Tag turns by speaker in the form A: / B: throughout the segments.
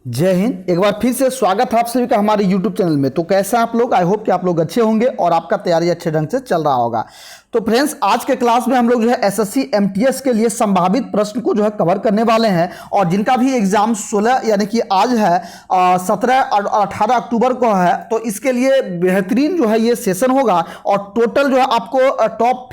A: जय हिंद। एक बार फिर से स्वागत है आप सभी का हमारे YouTube चैनल में। तो कैसे हैं आप लोग? आई होप कि आप लोग अच्छे होंगे और आपका तैयारी अच्छे ढंग से चल रहा होगा। तो फ्रेंड्स, आज के क्लास में हम लोग जो है एसएससी एमटीएस के लिए संभावित प्रश्न को जो है कवर करने वाले हैं और जिनका भी एग्जाम 16 यानी कि आज है 17 और 18 अक्टूबर को है। तो इसके लिए बेहतरीन जो है ये सेशन होगा और टोटल जो है आपको टॉप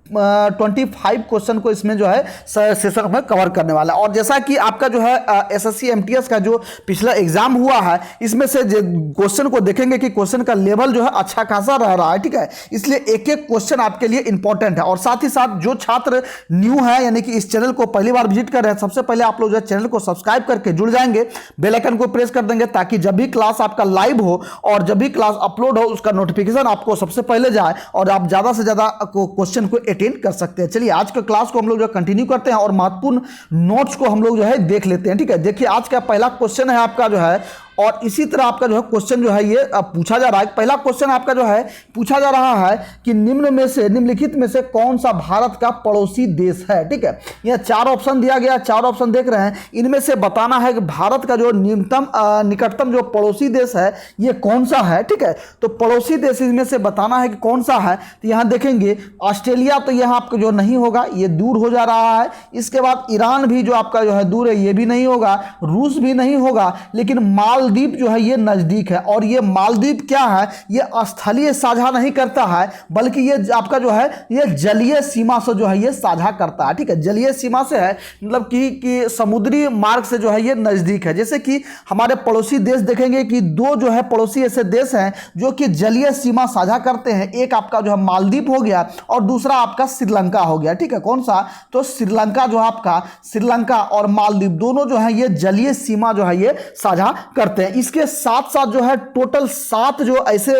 A: 25 क्वेश्चन को इसमें जो है सेशन में कवर करने वाला है। और जैसा कि आपका जो है एसएससी एमटीएस का जो पिछला एग्जाम हुआ है, इसमें से क्वेश्चन को देखेंगे कि क्वेश्चन का लेवल जो है अच्छा खासा रह रहा है, ठीक है। इसलिए एक एक क्वेश्चन आपके लिए इंपॉर्टेंट है। और साथ ही साथ जो छात्र न्यू है यानी कि इस चैनल को पहली बार विजिट कर रहे हैं, सबसे पहले आप लोग जो है चैनल को सब्सक्राइब करके जुड़ जाएंगे, बेल आइकन को प्रेस कर देंगे ताकि जब भी क्लास आपका लाइव हो और जब भी क्लास अपलोड हो उसका नोटिफिकेशन आपको सबसे पहले जाए और आप ज्यादा से ज्यादा क्वेश्चन को अटेंड कर सकते हैं। चलिए आज के क्लास को हम लोग जो कंटिन्यू करते हैं और महत्वपूर्ण नोट्स को हम लोग जो है देख लेते हैं, ठीक है। देखिए आज का पहला क्वेश्चन है आपका जो है, और इसी तरह आपका जो है क्वेश्चन जो है ये पूछा जा रहा है। पहला क्वेश्चन आपका जो है पूछा जा रहा है कि निम्नलिखित में से कौन सा भारत का पड़ोसी देश है, ठीक है। यह चार ऑप्शन दिया गया, चार ऑप्शन देख रहे हैं, इनमें से बताना है कि भारत का जो निकटतम जो पड़ोसी देश है ये कौन सा है, ठीक है। तो पड़ोसी देश इनमें से बताना है कि कौन सा है। तो यहाँ देखेंगे ऑस्ट्रेलिया तो यहाँ आपका जो नहीं होगा, ये दूर हो जा रहा है। इसके बाद ईरान भी जो आपका जो है दूर है, ये भी नहीं होगा। रूस भी नहीं होगा, लेकिन मालदीव जो है ये नजदीक है। और ये मालदीव क्या है, ये स्थलीय साझा नहीं करता है बल्कि ये आपका जो है ये जलीय सीमा से जो है ये साझा करता है, ठीक है। जलीय सीमा से है मतलब कि समुद्री मार्ग से जो है ये नजदीक है। जैसे कि हमारे पड़ोसी देश देखेंगे कि दो जो है पड़ोसी ऐसे देश हैं जो कि जलीय सीमा साझा करते हैं। एक आपका जो है मालदीव हो गया और दूसरा आपका श्रीलंका हो गया, ठीक है। कौन सा? तो श्रीलंका जो आपका, श्रीलंका और मालदीव दोनों जो है ये जलीय सीमा जो है ये साझा करते हैं। इसके साथ साथ जो है टोटल 7 जो ऐसे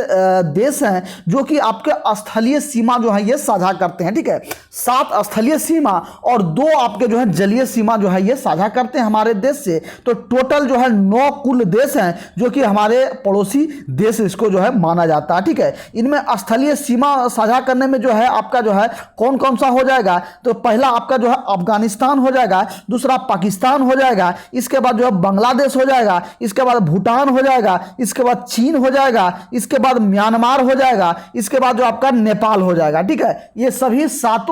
A: देश हैं जो कि आपके स्थलीय सीमा जो है ये साझा करते हैं, ठीक है। 7 स्थलीय सीमा और 2 आपके जो है जलीय सीमा जो है ये साझा करते हैं हमारे देश से। तो टोटल जो है 9 कुल देश हैं जो कि हमारे पड़ोसी देश इसको जो है माना जाता है, ठीक है। इनमें स्थलीय सीमा साझा करने में जो है आपका जो है कौन कौन सा हो जाएगा, तो पहला आपका जो है अफगानिस्तान हो जाएगा, दूसरा पाकिस्तान हो जाएगा, इसके बाद जो है बांग्लादेश हो जाएगा, इसके बाद भूटान हो जाएगा, इसके बाद चीन हो जाएगा, इसके बाद म्यांमार हो जाएगा, इसके बाद जो आपका नेपाल हो जाएगा, ठीक है। ये सभी 7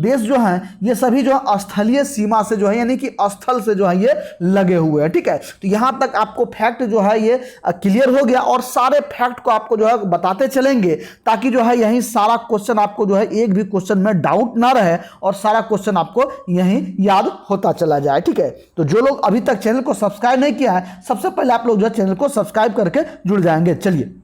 A: देश जो हैं ये सभी जो स्थलीय सीमा से जो है यानी कि स्थल से जो है ये लगे हुए हैं, ठीक है। तो यहां तक आपको फैक्ट जो है ये क्लियर हो गया और सारे फैक्ट को आपको जो है बताते चलेंगे ताकि जो है यही सारा क्वेश्चन आपको जो है एक भी क्वेश्चन में डाउट ना रहे और सारा क्वेश्चन आपको यही याद होता चला जाए, ठीक है। तो जो लोग अभी तक चैनल को सब्सक्राइब नहीं किया है, सबसे पहले आप लोग जो है चैनल को सब्सक्राइब करके जुड़ जाएंगे। चलिए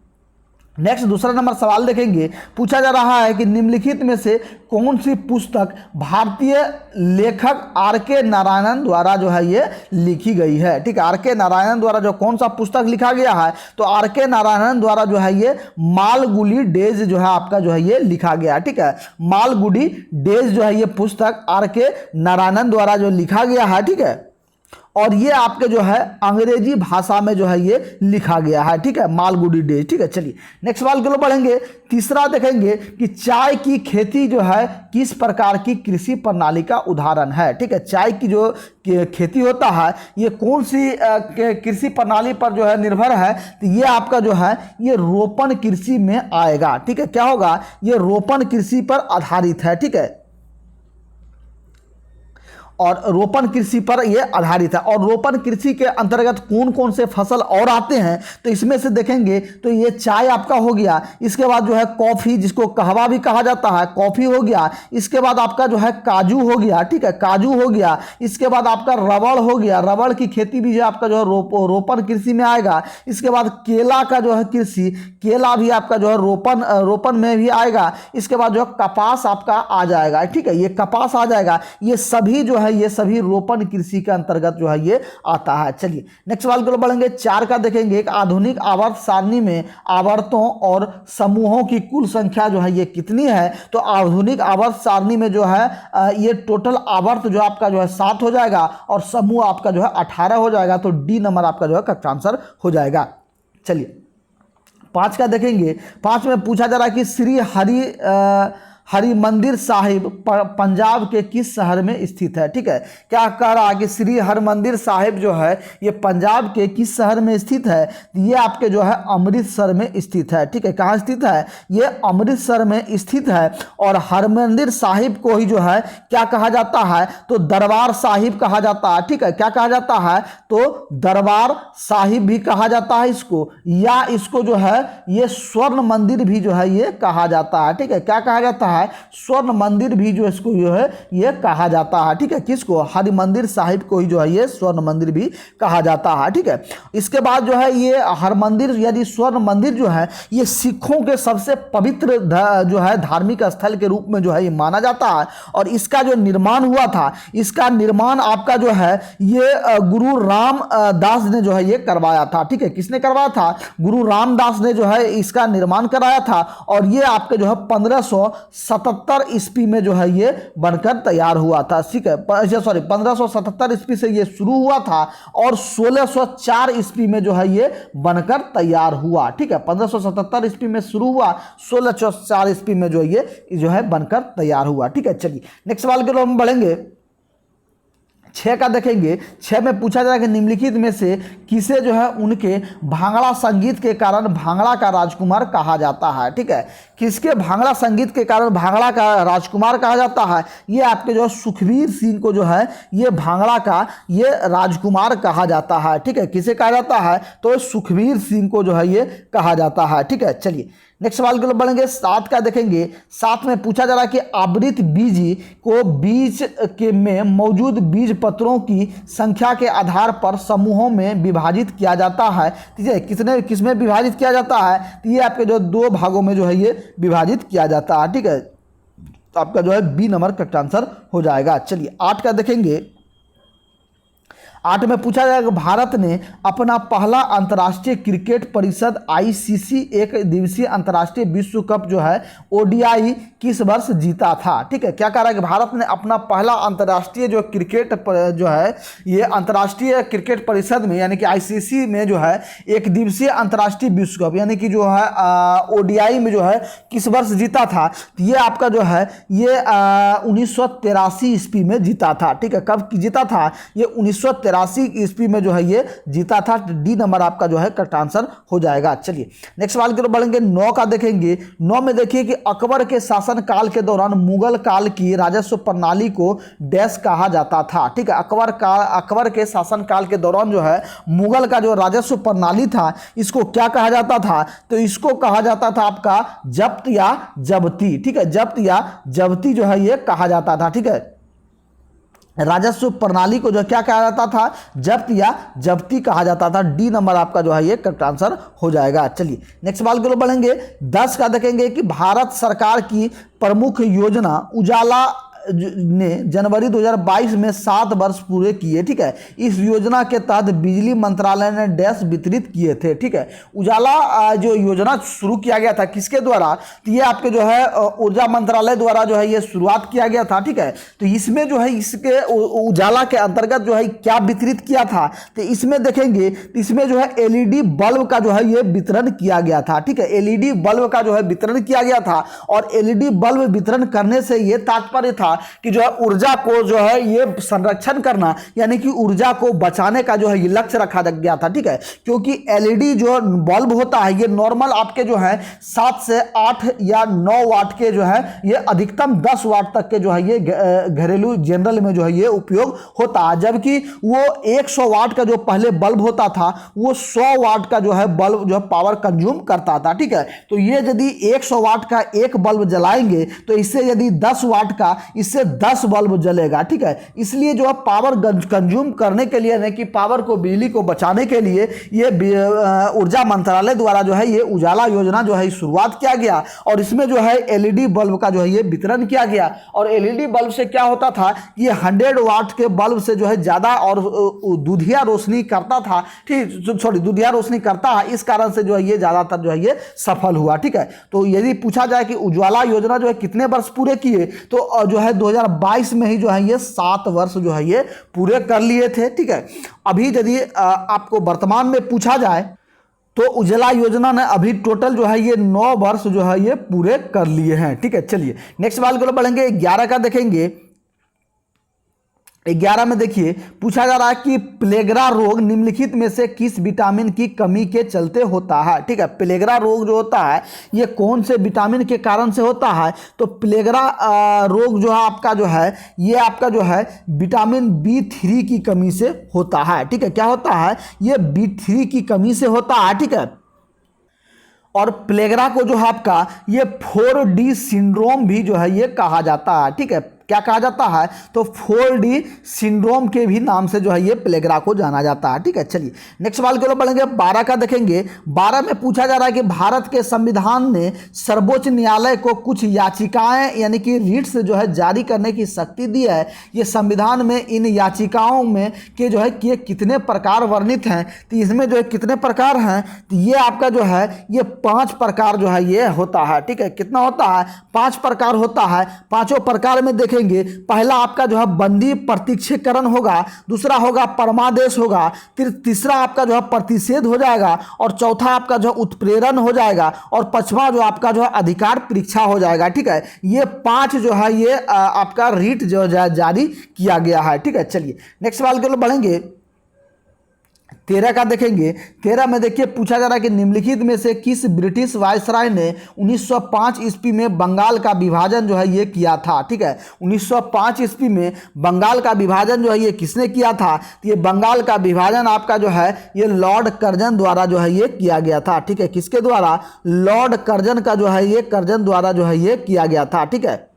A: नेक्स्ट दूसरा नंबर सवाल देखेंगे। पूछा जा रहा है कि निम्नलिखित में से कौन सी पुस्तक भारतीय लेखक आर.के. नारायणन द्वारा जो है ये लिखी गई है, ठीक है। आर.के. नारायणन द्वारा जो कौन सा पुस्तक लिखा गया है, तो आर.के. नारायणन द्वारा जो है ये मालगुडी डेज जो है आपका जो है ये लिखा गया, ठीक है। मालगुडी डेज जो है ये पुस्तक आर.के. नारायणन द्वारा जो लिखा गया है, ठीक है। और ये आपके जो है अंग्रेजी भाषा में जो है ये लिखा गया है, ठीक है, मालगुडी डेज, ठीक है। चलिए नेक्स्ट सवाल के लिए बढ़ेंगे। तीसरा देखेंगे कि चाय की खेती जो है किस प्रकार की कृषि प्रणाली का उदाहरण है, ठीक है। चाय की जो खेती होता है ये कौन सी कृषि प्रणाली पर जो है निर्भर है, तो ये आपका जो है ये रोपण कृषि में आएगा, ठीक है। क्या होगा? ये रोपण कृषि पर आधारित है, ठीक है। और रोपण कृषि पर यह आधारित है। और रोपण कृषि के अंतर्गत कौन कौन से फसल और आते हैं, तो इसमें से देखेंगे तो ये चाय आपका हो गया, इसके बाद जो है कॉफ़ी जिसको कहवा भी कहा जाता है, कॉफ़ी हो गया, इसके बाद आपका जो है काजू हो गया, ठीक है, काजू हो गया, इसके बाद आपका रबड़ हो गया, रबड़ की खेती भी जो आपका जो है रोपण कृषि में आएगा। इसके बाद केला का जो है कृषि, केला भी आपका जो है रोपण में भी आएगा। इसके बाद जो है कपास आपका आ जाएगा, ठीक है, ये कपास आ जाएगा। ये सभी जो ये सभी रोपण कृषि के अंतर्गत जो है ये आता है। चलिए नेक्स्ट सवाल की ओर बढ़ेंगे। 4 का देखेंगे। एक आधुनिक आवर्त सारणी में आवर्तों और समूहों की कुल संख्या जो है ये कितनी है, तो आधुनिक आवर्त सारणी में जो है ये टोटल आवर्त जो आपका जो है 7 हो जाएगा और समूह आपका जो है 18 हो जाएगा। तो डी नंबर आपका जो है करेक्ट आंसर हो जाएगा। चलिए 5 का देखेंगे। 5 में पूछा जा रहा है कि श्री हरिमंदिर साहिब पंजाब के किस शहर में स्थित है? ठीक है, क्या कह रहा है कि श्री हरमंदिर साहिब जो है ये पंजाब के किस शहर में स्थित है? ये आपके जो है अमृतसर में स्थित है। ठीक है, कहाँ स्थित है? ये अमृतसर में स्थित है। और हरमंदिर साहिब को ही जो है क्या कहा जाता है? तो दरबार साहिब कहा जाता है। ठीक है, क्या कहा जाता है? तो दरबार साहिब भी कहा जाता है इसको, या इसको जो है ये स्वर्ण मंदिर भी जो है ये कहा जाता है। ठीक है, क्या कहा जाता है? स्वर्ण मंदिर भी जो इसको जो है ये कहा जाता है। ठीक है, किसको? हरिमंदिर साहिब को ही जो है ये स्वर्ण मंदिर भी कहा जाता है। ठीक है, इसके बाद जो है ये हरमंदिर यानी स्वर्ण मंदिर जो है ये सिखों के सबसे पवित्र जो है धार्मिक स्थल के रूप में जो है ये माना जाता है। और इसका जो निर्माण हुआ था, इसका निर्माण आपका जो है ये गुरु रामदास ने जो है ये करवाया था। ठीक है, किसने करवाया था? गुरु रामदास ने जो है इसका निर्माण कराया था। और ये आपके जो है 1577 ईस्वी में जो है ये बनकर तैयार हुआ था। ठीक है, सॉरी 1577 ईस्वी से ये शुरू हुआ था और 1604 ईस्वी में जो है ये बनकर तैयार हुआ। ठीक है, 1577 ईस्वी में शुरू हुआ, 1604 ईस्वी में जो ये जो है बनकर तैयार हुआ। ठीक है, चलिए नेक्स्ट सवाल की ओर हम बढ़ेंगे। 6 का देखेंगे। 6 में पूछा जाएगा कि निम्नलिखित में से किसे जो है उनके भांगड़ा संगीत के कारण भांगड़ा का राजकुमार कहा जाता है? ठीक है, किसके भांगड़ा संगीत के कारण भांगड़ा का राजकुमार कहा जाता है? ये आपके जो है सुखबीर सिंह को जो है ये भांगड़ा का ये राजकुमार कहा जाता है। ठीक है, किसे कहा जाता है? तो सुखबीर सिंह को जो है ये कहा जाता है। ठीक है, चलिए नेक्स्ट सवाल के लिए बढ़ेंगे। 7 का देखेंगे। 7 में पूछा जा रहा है कि आवृत बीज को बीज के में मौजूद बीज पत्रों की संख्या के आधार पर समूहों में विभाजित किया जाता है। ठीक है, किसमें विभाजित किया जाता है? तो ये आपके जो 2 भागों में जो है ये विभाजित किया जाता है। ठीक है, तो आपका जो है बी नंबर करेक्ट आंसर हो जाएगा। चलिए 8 का देखेंगे। 8 में पूछा जाएगा भारत ने अपना पहला अंतर्राष्ट्रीय क्रिकेट परिषद आईसीसी एक दिवसीय अंतर्राष्ट्रीय विश्व कप जो है ओडीआई किस वर्ष जीता था? ठीक है, क्या कह रहा है कि भारत ने अपना पहला अंतर्राष्ट्रीय जो क्रिकेट जो है ये अंतर्राष्ट्रीय क्रिकेट परिषद में यानी कि आईसीसी में जो है एक दिवसीय अंतर्राष्ट्रीय विश्व कप यानी कि जो है ओडीआई में जो है किस वर्ष जीता था? तो ये आपका जो है ये 1983 ईस्वी में जीता था। ठीक है, कब जीता था? ये 1983 ईस्वी में जो है ये जीता था। डी नंबर आपका जो है करेक्ट आंसर हो जाएगा। चलिए नेक्स्ट सवाल की ओर बढ़ेंगे। 9 का देखेंगे। 9 में देखिए कि अकबर के शासन काल के दौरान मुगल काल की राजस्व प्रणाली को डैश कहा जाता था। ठीक है, अकबर के शासन काल के दौरान जो है मुगल का जो राजस्व प्रणाली था इसको क्या कहा जाता था? तो इसको कहा जाता था आपका जब्त या जब्ती। ठीक है, जब्त या जब्ती जो है ये कहा जाता था। ठीक है, राजस्व प्रणाली को जो क्या कहा जाता था? जब्त या जब्ती कहा जाता था। डी नंबर आपका जो है ये करेक्ट आंसर हो जाएगा। चलिए नेक्स्ट सवाल की ओर बढ़ेंगे। 10 का देखेंगे कि भारत सरकार की प्रमुख योजना उजाला ने जनवरी 2022 में 7 वर्ष पूरे किए। ठीक है, इस योजना के तहत बिजली मंत्रालय ने डैश वितरित किए थे। ठीक है, उजाला जो योजना शुरू किया गया था किसके द्वारा? तो ये आपके जो है ऊर्जा मंत्रालय द्वारा जो है ये शुरुआत किया गया था। ठीक है, तो इसमें जो है इसके उजाला के अंतर्गत जो है क्या वितरित किया था? तो इसमें देखेंगे तो इसमें जो है एलईडी बल्ब का जो है ये वितरण किया गया था। ठीक है, एलईडी बल्ब का जो है वितरण किया गया था। और एलईडी बल्ब वितरण करने से ये तात्पर्य था कि जो है ऊर्जा को जो है ये संरक्षण करना यानी कि ऊर्जा को बचाने का जो है ये लक्ष्य रखा गया था। ठीक है, क्योंकि एलईडी जो बल्ब होता है ये नॉर्मल आपके जो है 7 से 8 या 9 वाट के जो है ये अधिकतम 10 वाट तक के जो है ये घरेलू जनरल में जो है ये उपयोग होता है। जबकि वो 100 वाट का जो पहले बल्ब होता था वो 100 वाट का जो है बल्ब जो है पावर कंज्यूम करता था। ठीक है, तो ये यदि 100 वाट का एक बल्ब जलाएंगे तो इससे यदि 10 वाट का इससे 10 बल्ब जलेगा। ठीक है, इसलिए जो है पावर कंज्यूम करने के लिए यानी कि पावर को बिजली को बचाने के लिए ये ऊर्जा मंत्रालय द्वारा जो है ये उजाला योजना जो है शुरुआत किया गया। और इसमें जो है एलईडी बल्ब का जो है ये वितरण किया गया। और एलईडी बल्ब से क्या होता था? ये 100 वाट के बल्ब से जो है ज्यादा और दुधिया रोशनी करता था। ठीक, सॉरी दुधिया रोशनी करता है, इस कारण से जो है ये ज्यादातर जो है ये सफल हुआ। ठीक है, तो यदि पूछा जाए कि उज्ज्वला योजना जो है कितने वर्ष पूरे किए तो जो है 2022 में ही जो है ये 7 वर्ष जो है ये पूरे कर लिए थे। ठीक है, अभी यदि आपको वर्तमान में पूछा जाए तो उज्ज्वला योजना ने अभी टोटल जो है ये 9 वर्ष जो है ये पूरे कर लिए हैं। ठीक है, चलिए नेक्स्ट सवाल को बढ़ेंगे। 11 का देखेंगे। 11 में देखिए पूछा जा रहा है कि प्लेगरा रोग निम्नलिखित में से किस विटामिन की कमी के चलते होता है। ठीक है, प्लेगरा रोग जो होता है ये कौन से विटामिन के कारण से होता है? तो प्लेगरा रोग जो है आपका जो है ये आपका जो है विटामिन B3 की कमी से होता है। ठीक है, क्या होता है? ये B3 की कमी से होता है। ठीक है, और प्लेगरा को जो है आपका ये 4D सिंड्रोम भी जो है ये कहा जाता है। ठीक है, क्या कहा जाता है? तो 4D सिंड्रोम के भी नाम से जो है ये प्लेगरा को जाना जाता है। ठीक है, चलिए नेक्स्ट सवाल की ओर बढ़ेंगे। 12 का देखेंगे। 12 में पूछा जा रहा है कि भारत के संविधान ने सर्वोच्च न्यायालय को कुछ याचिकाएं यानी कि रिट्स जो है जारी करने की शक्ति दी है। ये संविधान में इन याचिकाओं में के जो है कि कितने प्रकार वर्णित हैं? तो इसमें जो है कितने प्रकार हैं? तो ये आपका जो है ये 5 प्रकार जो है ये होता है। ठीक है, कितना होता है? 5 प्रकार होता है। पांचों प्रकार में देखेंगे। पहला आपका जो है बंदी प्रत्यक्षीकरण होगा, दूसरा होगा परमादेश होगा, तीसरा आपका जो है प्रतिषेध हो जाएगा, और चौथा आपका जो उत्प्रेरण हो जाएगा, और पांचवा जो आपका जो है अधिकार परीक्षा हो जाएगा। ठीक है, ये 5 जो है ये आपका रीट जो है जारी किया गया है। ठीक है, चलिए नेक्स्ट सवाल के लिए बढ़ेंगे। 13 का देखेंगे। 13 में देखिए पूछा जा रहा है कि निम्नलिखित में से किस ब्रिटिश वायसराय ने 1905 ईस्वी में बंगाल का विभाजन जो है ये किया था। ठीक है, 1905 ईस्वी में बंगाल का विभाजन जो है ये किसने किया था? तो ये बंगाल का विभाजन आपका जो है ये लॉर्ड कर्जन द्वारा जो है ये किया गया था। ठीक है, किसके द्वारा? लॉर्ड कर्जन का जो है ये कर्जन द्वारा जो है ये किया गया था। ठीक है,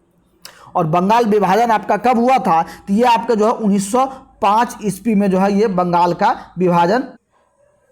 A: और बंगाल विभाजन आपका कब हुआ था? तो ये आपका जो है 1905 ईस्वी में जो है ये बंगाल का विभाजन।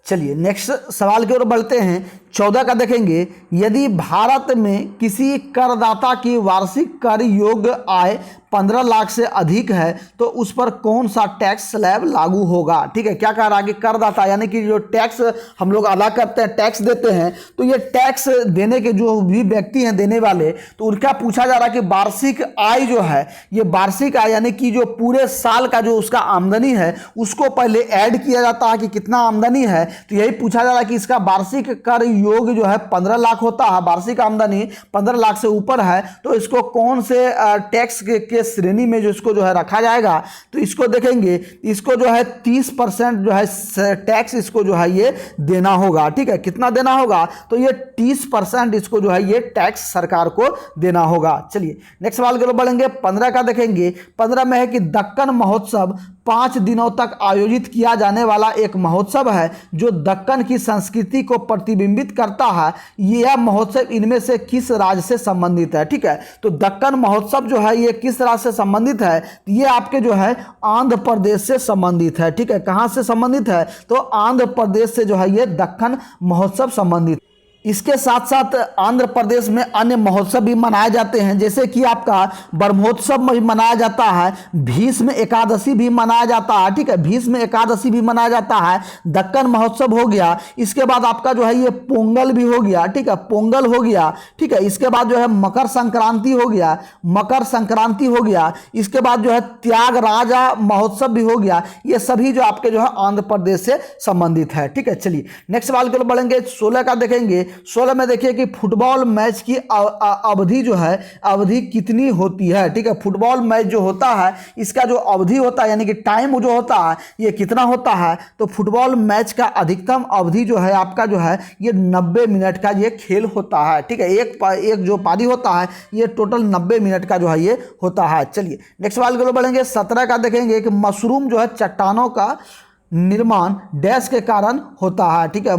A: चलिए नेक्स्ट सवाल की ओर बढ़ते हैं। 14 का देखेंगे। यदि भारत में किसी करदाता की वार्षिक कर योग्य आय 15 लाख से अधिक है तो उस पर कौन सा टैक्स स्लैब लागू होगा? ठीक है, क्या कह रहा है कि करदाता यानी कि जो टैक्स हम लोग अदा करते हैं, टैक्स देते हैं, तो ये टैक्स देने के जो भी व्यक्ति हैं देने वाले, तो उनका पूछा जा रहा है कि वार्षिक आय जो है ये वार्षिक आय यानी कि जो पूरे साल का जो उसका आमदनी है उसको पहले ऐड किया जाता है कि कितना आमदनी है। तो यही पूछा जा रहा है कि इसका वार्षिक कर योग जो है 15 लाख होता है, वार्षिक आमदनी 15 लाख से ऊपर है, तो इसको कौन से टैक्स के श्रेणी में जो इसको जो है रखा जाएगा? तो इसको देखेंगे, इसको जो है 30% जो है टैक्स इसको जो है ये देना होगा। ठीक है, कितना देना होगा? तो ये 30% इसको जो है ये टैक्स सरकार को देना होगा। चलिए नेक्स्ट सवाल की ओर बढ़ेंगे। 15 का देखेंगे। 15 में है कि दक्कन महोत्सव 5 दिनों तक आयोजित किया जाने वाला एक महोत्सव है जो दक्कन की संस्कृति को प्रतिबिंबित करता है। यह महोत्सव इनमें से किस राज्य से संबंधित है? ठीक है, तो दक्कन महोत्सव जो है ये किस राज्य से संबंधित है? ये आपके जो है आंध्र प्रदेश से संबंधित है। ठीक है, कहां से संबंधित है? तो आंध्र प्रदेश से जो है ये दक्कन महोत्सव संबंधित। इसके साथ साथ आंध्र प्रदेश में अन्य महोत्सव भी मनाए जाते हैं, जैसे कि आपका ब्रह्मोत्सव भी मनाया जाता है, भीष्म एकादशी भी मनाया जाता है। ठीक है, भीष्म एकादशी भी मनाया जाता है, दक्कन महोत्सव हो गया। इसके बाद आपका जो है ये पोंगल भी हो गया। ठीक है, पोंगल हो गया। ठीक है, इसके बाद जो है मकर संक्रांति हो गया, मकर संक्रांति हो गया। इसके बाद जो है त्यागराजा महोत्सव भी हो गया। ये सभी जो आपके जो है आंध्र प्रदेश से संबंधित है। ठीक है, चलिए नेक्स्ट सवाल के लिए बढ़ेंगे। 16 का देखेंगे। 16 में देखिए कि फुटबॉल मैच की अवधि जो है अवधि कितनी होती है? ठीक है, फुटबॉल मैच जो होता है इसका जो अवधि होता है यानी कि टाइम जो होता है ये कितना होता है? तो फुटबॉल मैच का अधिकतम अवधि जो है आपका जो है ये 90 मिनट का ये खेल होता है। ठीक है, एक जो पारी होता है ये टोटल 90 मिनट का जो है ये होता है। चलिए नेक्स्ट सवाल की ओर बढ़ेंगे। 17 का देखेंगे कि मशरूम जो है चट्टानों का निर्माण डैश के कारण होता है। ठीक है,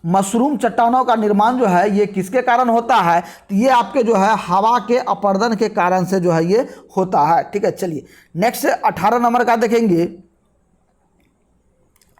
A: मशरूम चट्टानों का निर्माण जो है ये किसके कारण होता है? तो ये आपके जो है हवा के अपर्दन के कारण से जो है ये होता है। ठीक है, चलिए नेक्स्ट 18 नंबर का देखेंगे।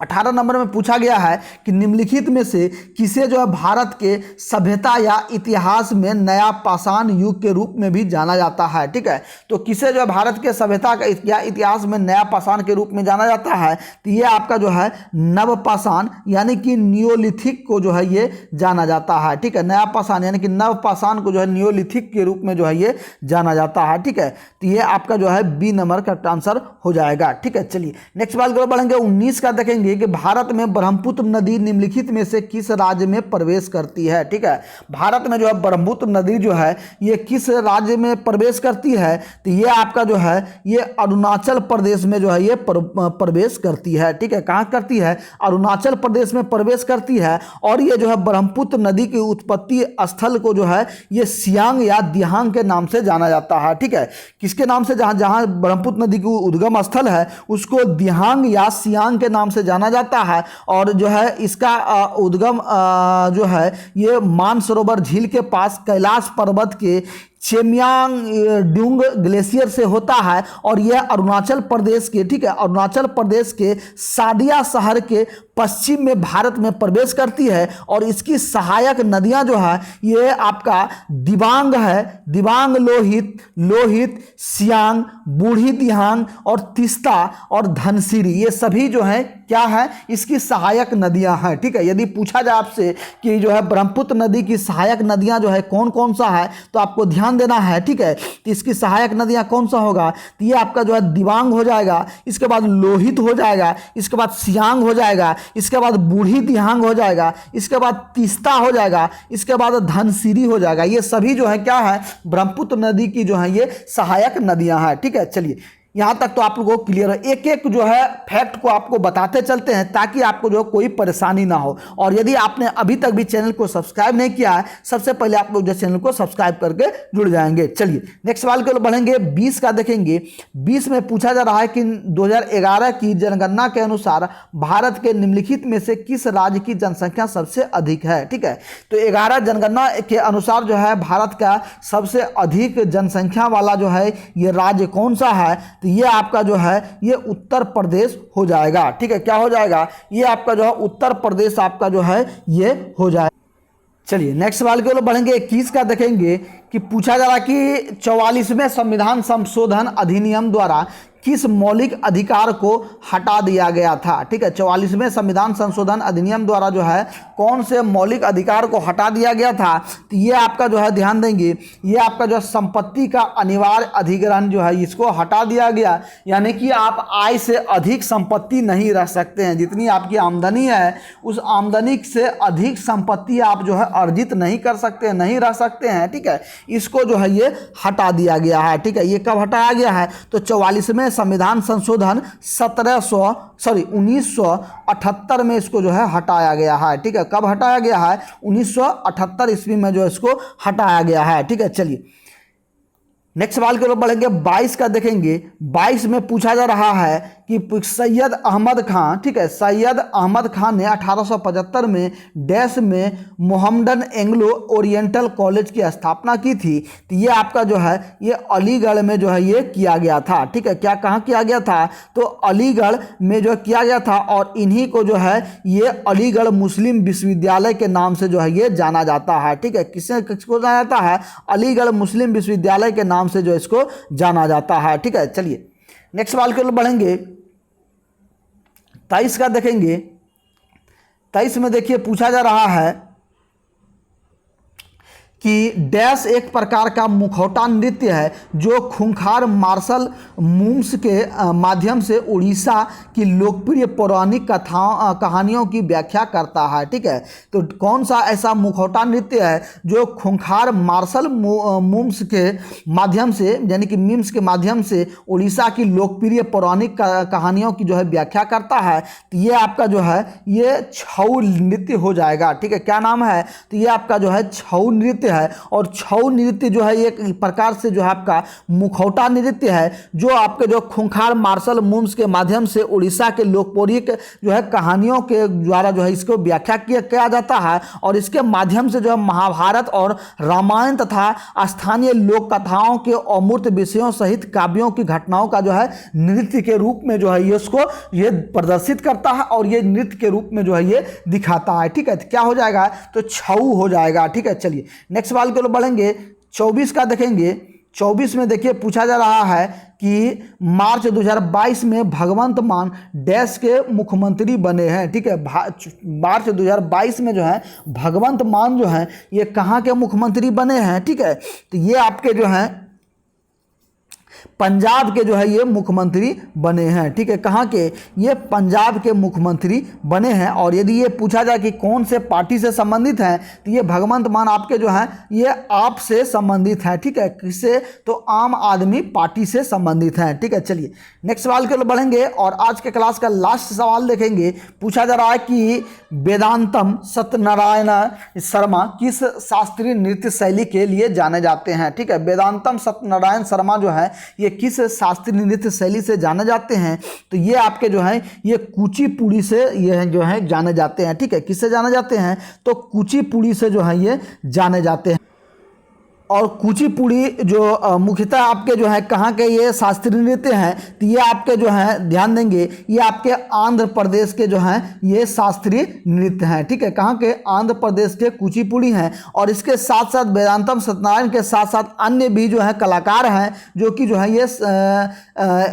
A: 18 नंबर में पूछा गया है कि निम्नलिखित में से किसे जो है भारत के सभ्यता या इतिहास में नया पाषाण युग के रूप में भी जाना जाता है। ठीक है, तो किसे जो है भारत के सभ्यता का या इतिहास में नया पाषाण के रूप में जाना जाता है? तो ये आपका जो है नव पाषाण यानी कि नियोलिथिक को जो है ये जाना जाता है। ठीक है, नया पाषाण यानी कि नव पाषाण को जो है नियोलिथिक के रूप में जो है ये जाना जाता है। ठीक है, तो ये आपका जो है बी नंबर का आंसर हो जाएगा। ठीक है, चलिए नेक्स्ट सवाल की ओर बढ़ेंगे। 19 का देखेंगे। देखेंगे कि भारत में ब्रह्मपुत्र नदी निम्नलिखित में से किस राज्य में प्रवेश करती है। ठीक है, भारत में जो है ब्रह्मपुत्र नदी जो है ये किस राज्य में प्रवेश करती है, तो ये आपका जो है ये अरुणाचल प्रदेश में जो है ये प्रवेश करती है। ठीक है, कहाँ करती है, अरुणाचल प्रदेश में प्रवेश करती है। और ये जो है ब्रह्मपुत्र नदी की उत्पत्ति स्थल को जो है ये सियांग या दिहांग के नाम से जाना जाता है। ठीक है, किसके नाम से, जहाँ जहाँ ब्रह्मपुत्र नदी की उद्गम स्थल है उसको दिहांग या सियांग के नाम से जाना जाता है। और जो है इसका उद्गम जो है ये मानसरोवर झील के पास कैलाश पर्वत के चेमियांगडुंग ग्लेशियर से होता है। और यह अरुणाचल प्रदेश के, ठीक है, अरुणाचल प्रदेश के सादिया शहर के पश्चिम में भारत में प्रवेश करती है। और इसकी सहायक नदियां जो है ये आपका दिबांग है, दिबांग, लोहित, लोहित, सियांग, बूढ़ी दिहांग और तिस्ता और धनसिरी, ये सभी जो है क्या है, इसकी सहायक नदियां हैं। ठीक है, यदि पूछा जाए आपसे कि जो है ब्रह्मपुत्र नदी की सहायक नदियां जो है कौन कौन सा है, तो आपको ध्यान देना है। ठीक है, तो इसकी सहायक नदियां कौन सा होगा, तो ये आपका जो है दिबांग हो जाएगा, इसके बाद लोहित हो जाएगा, इसके बाद सियांग हो जाएगा, इसके बाद बूढ़ी दिहांग हो जाएगा, इसके बाद तिस्ता हो जाएगा, इसके बाद धनसिरी हो जाएगा। ये सभी जो है क्या है, ब्रह्मपुत्र नदी की जो है ये सहायक नदियां हैं। ठीक है, चलिए यहाँ तक तो आप लोगों को क्लियर है। एक एक जो है फैक्ट को आपको बताते चलते हैं ताकि आपको जो कोई परेशानी ना हो। और यदि आपने अभी तक भी चैनल को सब्सक्राइब नहीं किया है, सबसे पहले आप लोग जो चैनल को सब्सक्राइब करके जुड़ जाएंगे। चलिए नेक्स्ट सवाल के बढ़ेंगे, 20 का देखेंगे। 20 में पूछा जा रहा है कि 2011 की जनगणना के अनुसार भारत के निम्नलिखित में से किस राज्य की जनसंख्या सबसे अधिक है। ठीक है, तो 11 जनगणना के अनुसार जो है भारत का सबसे अधिक जनसंख्या वाला जो है ये राज्य कौन सा है, तो ये आपका जो है ये उत्तर प्रदेश हो जाएगा। ठीक है, क्या हो जाएगा, ये आपका जो है उत्तर प्रदेश आपका जो है ये हो जाएगा। चलिए नेक्स्ट सवाल के ओर बढ़ेंगे। 21 का देखेंगे कि पूछा जा रहा कि 44वें संविधान संशोधन अधिनियम द्वारा किस मौलिक अधिकार को हटा दिया गया था। ठीक है, 44वें संविधान संशोधन अधिनियम द्वारा जो है कौन से मौलिक अधिकार को हटा दिया गया था, तो ये आपका जो है ध्यान देंगे, ये आपका जो संपत्ति का अनिवार्य अधिग्रहण जो है इसको हटा दिया गया। यानी कि आप आय से अधिक संपत्ति नहीं रख सकते हैं, जितनी आपकी आमदनी है उस आमदनी से अधिक संपत्ति आप जो है अर्जित नहीं कर सकते, नहीं रख सकते हैं। ठीक है, इसको जो है ये हटा दिया गया है। ठीक है, ये कब हटाया गया है, तो 44वें संविधान संशोधन 1978 में इसको जो है हटाया गया है। ठीक है, कब हटाया गया है, 1978 ईस्वी में जो इसको हटाया गया है। ठीक है, चलिए नेक्स्ट सवाल के ओर बढ़ेंगे। 22 का देखेंगे। 22 में पूछा जा रहा है कि सैयद अहमद खान, ठीक है, सैयद अहमद खान ने 1875 में डैश में मोहम्मडन एंग्लो ओरिएंटल कॉलेज की स्थापना की थी। तो ये आपका जो है ये अलीगढ़ में जो है ये किया गया था। ठीक है, क्या कहाँ किया गया था, तो अलीगढ़ में जो किया गया था। और इन्हीं को जो है ये अलीगढ़ मुस्लिम विश्वविद्यालय के नाम से जो है ये जाना जाता है। ठीक है, किसको जाना जाता है, अलीगढ़ मुस्लिम विश्वविद्यालय के नाम से जो इसको जाना जाता है। ठीक है, चलिए नेक्स्ट सवाल के ओर बढ़ेंगे। 23 का देखेंगे। 23 में देखिए पूछा जा रहा है कि डैश एक प्रकार का मुखौटा नृत्य है जो खूंखार मार्शल मूम्स के माध्यम से उड़ीसा की लोकप्रिय पौराणिक कहानियों की व्याख्या करता है। ठीक है, तो कौन सा ऐसा मुखौटा नृत्य है जो खूंखार मार्शल मूम्स के माध्यम से, यानी कि मीम्स के माध्यम से उड़ीसा की लोकप्रिय पौराणिक कहानियों की जो है व्याख्या करता है, तो ये आपका जो है ये छऊ नृत्य हो जाएगा। ठीक है, क्या नाम है, तो ये आपका जो है छऊ नृत्य है। और छऊ नृत्य जो है एक प्रकार से जो है आपका मुखौटा नृत्य है जो आपके जो खूंखार मार्शल मूम्स के माध्यम से उड़ीसा के लोकप्रिय जो है कहानियों के द्वारा जो है इसको व्याख्या किया जाता है। और इसके माध्यम से जो है महाभारत और रामायण तथा स्थानीय लोक कथाओं के अमूर्त विषयों सहित काव्यों की घटनाओं का जो है नृत्य के रूप में जो है ये उसको ये प्रदर्शित करता है और ये नृत्य के रूप में जो है ये दिखाता है। ठीक है, तो क्या हो जाएगा, तो छऊ हो जाएगा। ठीक है, चलिए नेक्स्ट सवाल के लिए बढ़ेंगे। 24 का देखेंगे। 24 में देखिए पूछा जा रहा है कि मार्च 2022 में भगवंत मान डैश के मुख्यमंत्री बने हैं। ठीक है, मार्च 2022 में जो है भगवंत मान जो है ये कहाँ के मुख्यमंत्री बने हैं। ठीक है, तो ये आपके जो हैं पंजाब के जो है ये मुख्यमंत्री बने हैं। ठीक है, कहाँ के? ये पंजाब के मुख्यमंत्री बने हैं। और यदि ये पूछा जाए कि कौन से पार्टी से संबंधित हैं, तो ये भगवंत मान आपके जो हैं ये आप से संबंधित हैं। ठीक है, किससे? तो आम आदमी पार्टी से संबंधित हैं। ठीक है, चलिए नेक्स्ट सवाल के लिए बढ़ेंगे और आज के क्लास का लास्ट सवाल देखेंगे। पूछा जा रहा है कि वेदांतम सत्यनारायण शर्मा किस शास्त्रीय नृत्य शैली के लिए जाने जाते हैं? ठीक है, वेदांतम सत्यनारायण शर्मा जो है ये किस शास्त्रीय नृत्य शैली से जाने जाते हैं? तो ये आपके जो है ये कुचिपुड़ी से ये जो है जाने जाते हैं। ठीक है, किससे जाने जाते हैं? तो कुचिपुड़ी से जो है ये जाने जाते हैं। और कुचिपुड़ी जो मुख्यतः आपके जो है कहाँ के ये शास्त्रीय नृत्य हैं, तो ये आपके जो है ध्यान देंगे ये आपके आंध्र प्रदेश के जो हैं ये शास्त्रीय नृत्य हैं। ठीक है, कहाँ के? आंध्र प्रदेश के कुचिपुड़ी हैं। और इसके साथ साथ वेदांतम सत्यनारायण के साथ साथ अन्य भी जो है कलाकार हैं जो कि जो है ये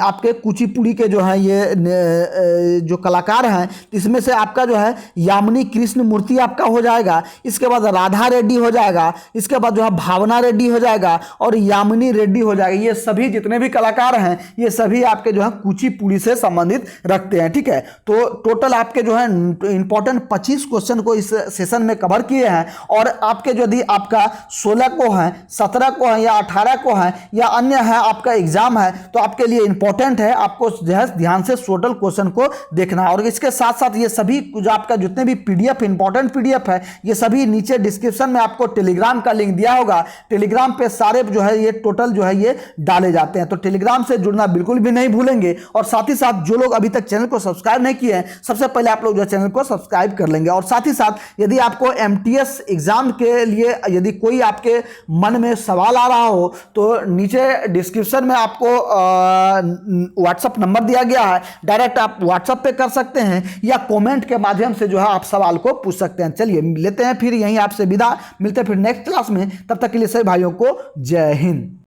A: आपके कुचिपुड़ी के जो है ये जो कलाकार हैं, इसमें से आपका जो है यामिनी कृष्ण मूर्ति आपका हो जाएगा, इसके बाद राधा रेड्डी हो जाएगा, इसके बाद जो है भावना रेड्डी हो जाएगा और यामिनी रेड्डी हो जाएगा। ये सभी जितने भी कलाकार हैं ये सभी आपके जो है कुचिपुड़ी से संबंधित रखते हैं। ठीक है, तो टोटल आपके जो है इंपॉर्टेंट 25 क्वेश्चन को इस सेशन में कवर किए हैं। और आपके यदि आपका 16 को है, 17 को है या 18 को है या अन्य है आपका एग्जाम है, तो आपके लिए इंपॉर्टेंट है आपको जो है ध्यान से टोटल क्वेश्चन को देखना। और इसके साथ साथ ये सभी जो आपका जितने भी पीडीएफ इंपॉर्टेंट पीडीएफ है ये सभी नीचे डिस्क्रिप्शन में आपको टेलीग्राम का लिंक दिया होगा। टेलीग्राम पे सारे जो है ये टोटल जो है ये डाले जाते हैं, तो टेलीग्राम से जुड़ना बिल्कुल भी नहीं भूलेंगे। और साथ ही साथ जो लोग अभी तक चैनल को सब्सक्राइब नहीं किए हैं, सबसे पहले आप लोग जो चैनल को सब्सक्राइब कर लेंगे। और साथ ही साथ यदि आपको एमटीएस एग्जाम के लिए यदि कोई आपके मन में सवाल आ रहा हो तो नीचे डिस्क्रिप्शन में आपको व्हाट्सएप नंबर दिया गया है, डायरेक्ट आप व्हाट्सएप पे कर सकते हैं या कमेंट के माध्यम से जो है आप सवाल को पूछ सकते हैं। चलिए लेते हैं फिर यहीं आपसे विदा, मिलते हैं फिर नेक्स्ट क्लास में। तब तक के लिए सभी भाइयों को जय हिंद।